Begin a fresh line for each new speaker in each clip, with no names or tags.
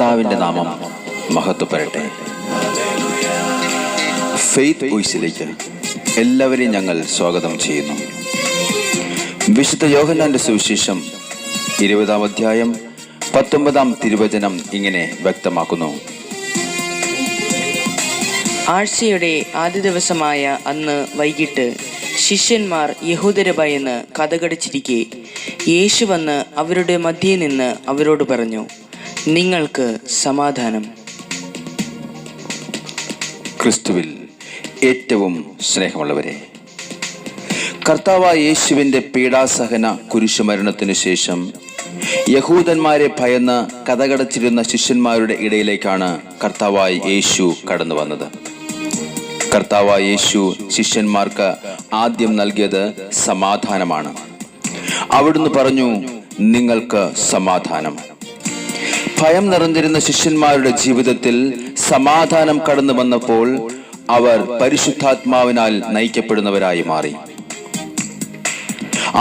കർത്താവിൻ്റെ നാമം മഹത്വപ്പെടട്ടെ. ഫെയ്ത്ത് വോയിസിലേക്ക് എല്ലാവരെയും ഞങ്ങൾ സ്വാഗതം ചെയ്യുന്നു. വിശുദ്ധ യോഹന്നാന്റെ സുവിശേഷം 20-ാം അധ്യായം 19-ാം തിരുവചനം ഇങ്ങനെ വ്യക്തമാക്കുന്നു.
ആഴ്ചയുടെ ആദ്യ ദിവസമായ അന്ന് വൈകിട്ട് ശിഷ്യന്മാർ യഹൂദരെ ഭയന്ന് കതകടിച്ചിരിക്കെ യേശു വന്ന് അവരുടെ മധ്യേ നിന്ന് അവരോട് പറഞ്ഞു, നിങ്ങൾക്ക് സമാധാനം.
ക്രിസ്തുവിൽ ഏറ്റവും സ്നേഹമുള്ളവരെ, കർത്താവായ യേശുവിൻ്റെ പീഡാസഹന കുരിശുമരണത്തിനു ശേഷം യഹൂദന്മാരെ ഭയന്ന് കതകടച്ചിരുന്ന ശിഷ്യന്മാരുടെ ഇടയിലേക്കാണ് കർത്താവായ യേശു കടന്നു വന്നത്. കർത്താവായ യേശു ശിഷ്യന്മാർക്ക് ആദ്യം നൽകിയത് സമാധാനമാണ്. അവിടുന്ന് പറഞ്ഞു, നിങ്ങൾക്ക് സമാധാനം. ഭയം നിറഞ്ഞിരുന്ന ശിഷ്യന്മാരുടെ ജീവിതത്തിൽ സമാധാനം കടന്നു വന്നപ്പോൾ അവർ പരിശുദ്ധാത്മാവിനാൽ നയിക്കപ്പെടുന്നവരായി മാറി.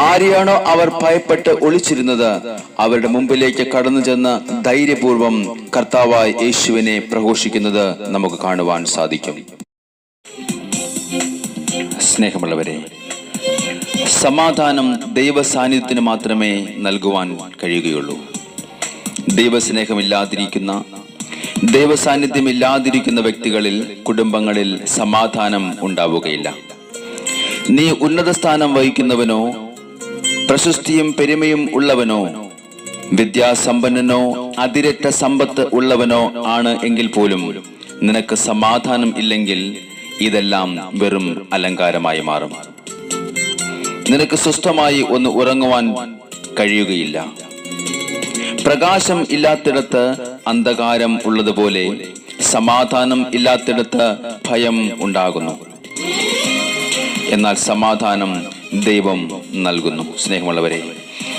ആരെയാണോ അവർ ഭയപ്പെട്ട് ഒളിച്ചിരുന്നത്, അവരുടെ മുമ്പിലേക്ക് കടന്നു ചെന്ന് ധൈര്യപൂർവം കർത്താവായ യേശുവിനെ പ്രഘോഷിക്കുന്നത് നമുക്ക് കാണുവാൻ സാധിക്കും. സ്നേഹമുള്ളവരെ, സമാധാനം ദൈവ സാന്നിധ്യത്തിന് മാത്രമേ നൽകുവാൻ കഴിയുകയുള്ളൂ. ദൈവസ്നേഹമില്ലാതിരിക്കുന്ന, ദൈവസാന്നിധ്യമില്ലാതിരിക്കുന്ന വ്യക്തികളിൽ, കുടുംബങ്ങളിൽ സമാധാനം ഉണ്ടാവുകയില്ല. നീ ഉന്നത സ്ഥാനം വഹിക്കുന്നവനോ, പ്രശസ്തിയും പെരുമയും ഉള്ളവനോ, വിദ്യാസമ്പന്നനോ, അതിരറ്റ സമ്പത്ത് ഉള്ളവനോ ആണ് എങ്കിൽ പോലും നിനക്ക് സമാധാനം ഇല്ലെങ്കിൽ ഇതെല്ലാം വെറും അലങ്കാരമായി മാറും. നിനക്ക് സ്വസ്ഥമായി ഒന്ന് ഉറങ്ങുവാൻ കഴിയുകയില്ല. പ്രകാശം ഇല്ലാത്തിടത്ത് അന്ധകാരം ഉള്ളതുപോലെ സമാധാനം ഇല്ലാത്തിടത്ത് ഭയം ഉണ്ടാകുന്നു. എന്നാൽ സമാധാനം ദൈവം നൽകുന്നു. സ്നേഹമുള്ളവരെ,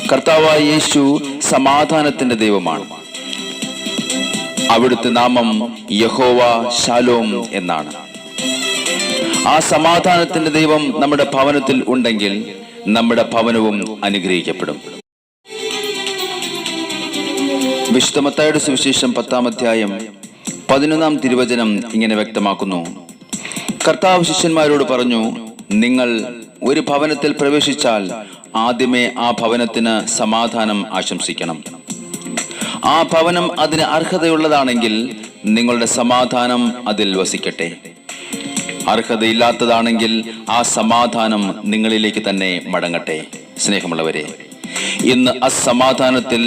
കർത്താവായ യേശു സമാധാനത്തിന്റെ ദൈവമാണ്. അവിടുത്തെ നാമം യഹോവ ശാലോം എന്നാണ്. ആ സമാധാനത്തിന്റെ ദൈവം നമ്മുടെ ഭവനത്തിൽ ഉണ്ടെങ്കിൽ നമ്മുടെ ഭവനവും അനുഗ്രഹിക്കപ്പെടും. വിശുദ്ധ മത്തായിയുടെ സുവിശേഷം 10-ാം അധ്യായം 11-ാം തിരുവചനം ഇങ്ങനെ വ്യക്തമാക്കുന്നു. കർത്താവ് ശിഷ്യന്മാരോട് പറഞ്ഞു, നിങ്ങൾ ഒരു ഭവനത്തിൽ പ്രവേശിച്ചാൽ ആദ്യമേ ആ ഭവനത്തിന് സമാധാനം ആശംസിക്കണം. ആ ഭവനം അതിന് അർഹതയുള്ളതാണെങ്കിൽ നിങ്ങളുടെ സമാധാനം അതിൽ വസിക്കട്ടെ. അർഹതയില്ലാത്തതാണെങ്കിൽ ആ സമാധാനം നിങ്ങളിലേക്ക് തന്നെ മടങ്ങട്ടെ. സ്നേഹമുള്ളവരെ, ഇന്ന് അസമാധാനത്തിൽ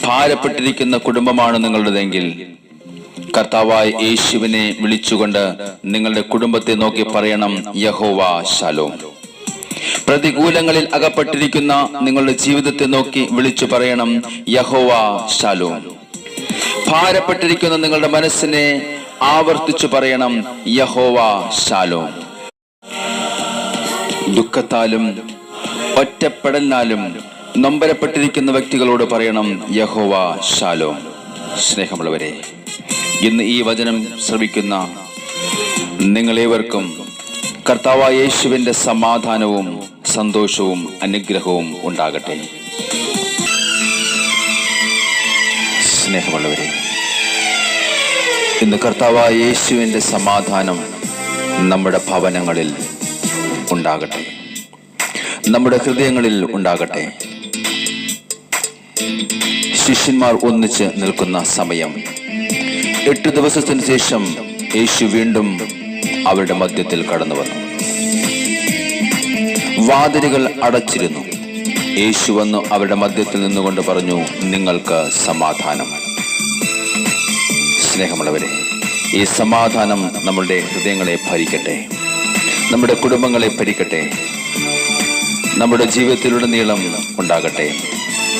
ഭാരപ്പെട്ടിരിക്കുന്ന കുടുംബമാണ് നിങ്ങളുടേതെങ്കിൽ കർത്താവായ യേശുവിനെ വിളിച്ചുകൊണ്ട് നിങ്ങളുടെ കുടുംബത്തെ നോക്കി പറയണം, യഹോവ ശാലോം. പ്രതികൂലങ്ങളിൽ അകപ്പെട്ടിരിക്കുന്ന നിങ്ങളുടെ ജീവിതത്തെ നോക്കി വിളിച്ചു പറയണം, യഹോവ ശാലോം. ഭാരപ്പെട്ടിരിക്കുന്ന നിങ്ങളുടെ മനസ്സിനെ ആവർത്തിച്ചു പറയണം, യഹോവ ശാലോം. ദുഃഖത്താലും ഒറ്റപ്പെടലിനാലും നൊമ്പരപ്പെട്ടിരിക്കുന്ന വ്യക്തികളോട് പറയണം, യഹോവ ശാലോം. സ്നേഹമുള്ളവരെ, ഇന്ന് ഈ വചനം ശ്രവിക്കുന്ന നിങ്ങളേവർക്കും കർത്താവായ യേശുവിന്റെ സമാധാനവും സന്തോഷവും അനുഗ്രഹവും ഉണ്ടാകട്ടെ. സ്നേഹമുള്ളവരെ, ഇന്ന് കർത്താവായ യേശുവിന്റെ സമാധാനം നമ്മുടെ ഭവനങ്ങളിൽ ഉണ്ടാകട്ടെ, നമ്മുടെ ഹൃദയങ്ങളിൽ ഉണ്ടാകട്ടെ. ശിഷ്യന്മാർ ഒന്നിച്ച് നിൽക്കുന്ന സമയം, 8 ദിവസത്തിന് ശേഷം യേശു വീണ്ടും അവരുടെ മധ്യത്തിൽ കടന്നു വന്നു. വാതിലുകൾ അടച്ചിരുന്നു. യേശു വന്നു അവരുടെ മധ്യത്തിൽ നിന്നുകൊണ്ട് പറഞ്ഞു, നിങ്ങൾക്ക് സമാധാനം. സ്നേഹമുള്ളവരെ, ഈ സമാധാനം നമ്മളുടെ ഹൃദയങ്ങളെ ഭരിക്കട്ടെ, നമ്മുടെ കുടുംബങ്ങളെ ഭരിക്കട്ടെ, നമ്മുടെ ജീവിതത്തിലുടനീളം ഉണ്ടാകട്ടെ.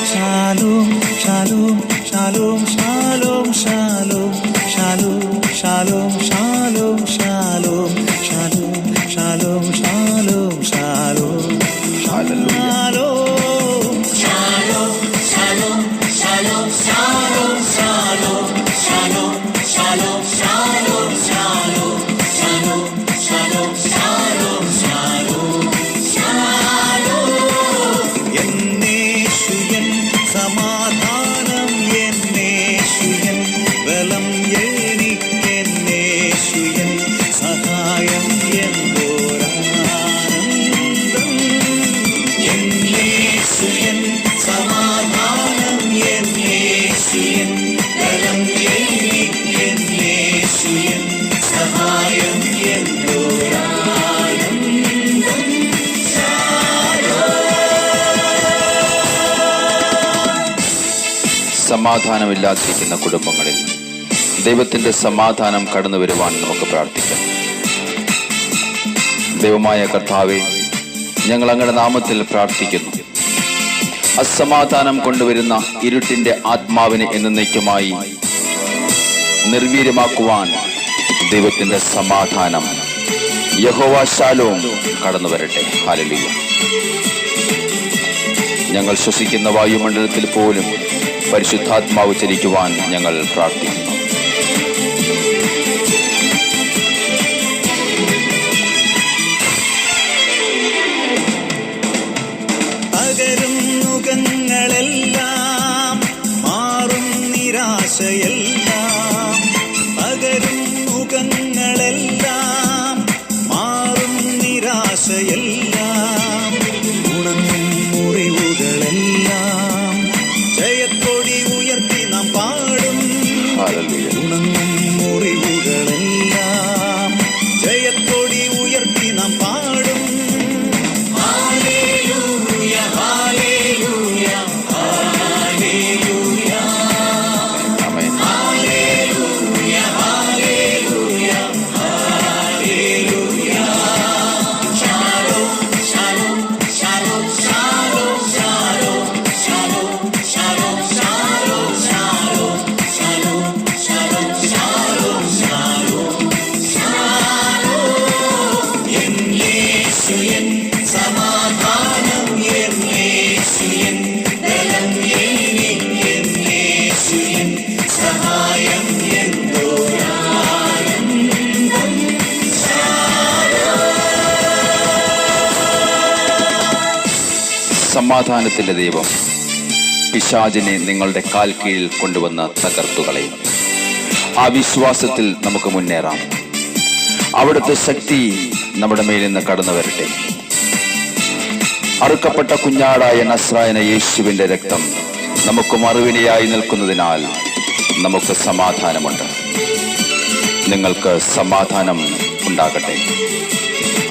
Shalom, shalom, shalom, shalom, shalom, shalom, shalom, shalom, shalom, shalom, shalom, shalom, shalom, hallelujah. Shalom, shalom, shalom, shalom, shalom, shalom, shalom, shalom, shalom, shalom, shalom, shalom, shalom, shalom. എന്നേശുയൻ സമാധാനം എന്നേശുയൻ
സമാധാനമില്ലാതിരിക്കുന്ന കുടുംബങ്ങളിൽ ദൈവത്തിന്റെ സമാധാനം കടന്നു വരുവാൻ നമുക്ക് പ്രാർത്ഥിക്കാം. ദൈവമായ കർത്താവേ, ഞങ്ങൾ അങ്ങയുടെ നാമത്തിൽ പ്രാർത്ഥിക്കുന്നു. അസമാധാനം കൊണ്ടുവരുന്ന ഇരുട്ടിന്റെ ആത്മാവിനെ എന്നേക്കുമായി നിർവീര്യമാക്കുവാൻ ദൈവത്തിന്റെ സമാധാനം യഹോവ ശാലോം കടന്നു വരട്ടെ. ഹല്ലേലൂയ. ഞങ്ങൾ ശ്വസിക്കുന്ന വായുമണ്ഡലത്തിൽ പോലും പരിശുദ്ധാത്മാവ് ചലിക്കുവാൻ ഞങ്ങൾ പ്രാർത്ഥിക്കുന്നു.
പകരും മുഖങ്ങളെല്ലാം മാറും നിരാശയെല്ലാം, പകരും മുഖങ്ങളെല്ലാം മാറും നിരാശയെല്ലാം, ഉണങ്ങും മുറിവുകളെല്ലാം ജയക്കൊടി ഉയർത്തി നാം പാടും. ഉണങ്ങും മുറിവുകളെല്ലാം ജയക്കൊടി ഉയർത്തി നാം പാടും.
സമാധാനത്തിന്റെ ദൈവം പിശാചിനെ നിങ്ങളുടെ കാൽ കീഴിൽ കൊണ്ടുവന്ന് തകർത്തുകളയും. ആ വിശ്വാസത്തിൽ നമുക്ക് മുന്നേറാം. അവിടുത്തെ ശക്തി നമ്മുടെ മേലിൽ നിന്ന് കടന്നു വരട്ടെ. അറുക്കപ്പെട്ട കുഞ്ഞാടായ നസ്രായന യേശുവിന്റെ രക്തം നമുക്ക് മറുവിലയായി നിൽക്കുന്നതിനാൽ നമുക്ക് സമാധാനമുണ്ട്. നിങ്ങൾക്ക് സമാധാനം ഉണ്ടാകട്ടെ,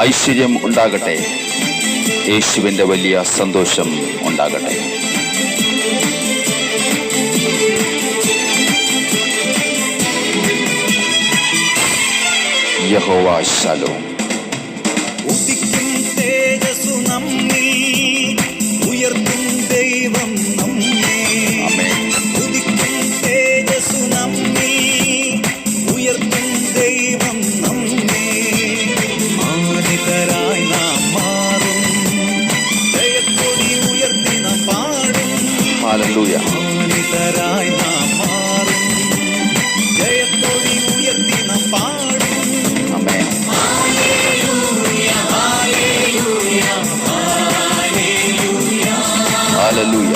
ഐശ്വര്യം ഉണ്ടാകട്ടെ, യേശുവിന്റെ വലിയ സന്തോഷം ഉണ്ടാകട്ടെ. യഹോവ ശാലോം.
ഉദിക്കും തേജസ്സു നമ്മിൽ ഉയർത്തും ദൈവം നമ്മെ. ഉദിക്കും തേജസ്സു നമ്മിൽ ഉയർത്തും ദൈവം നമ്മെ. മാനിതരായി നാം മാറും, ജയക്കൊടി ഉയർത്തി നാം പാടും.
ഹല്ലേലൂയ.
മാനിതരായി നാം മാറും, ജയക്കൊടി ഉയർത്തി നാം പാടും.
ആമേൻ. ഹല്ലേലൂയ.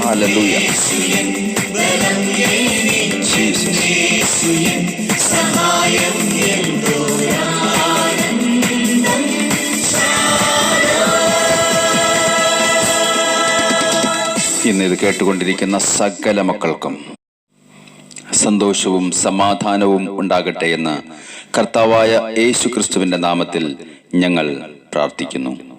Hallelujah. Jesus. ഇന്ന് ഇത് കേട്ടുകൊണ്ടിരിക്കുന്ന സകല മക്കൾക്കും സന്തോഷവും സമാധാനവും ഉണ്ടാകട്ടെ എന്ന് കർത്താവായ യേശു ക്രിസ്തുവിന്റെ നാമത്തിൽ ഞങ്ങൾ പ്രാർത്ഥിക്കുന്നു.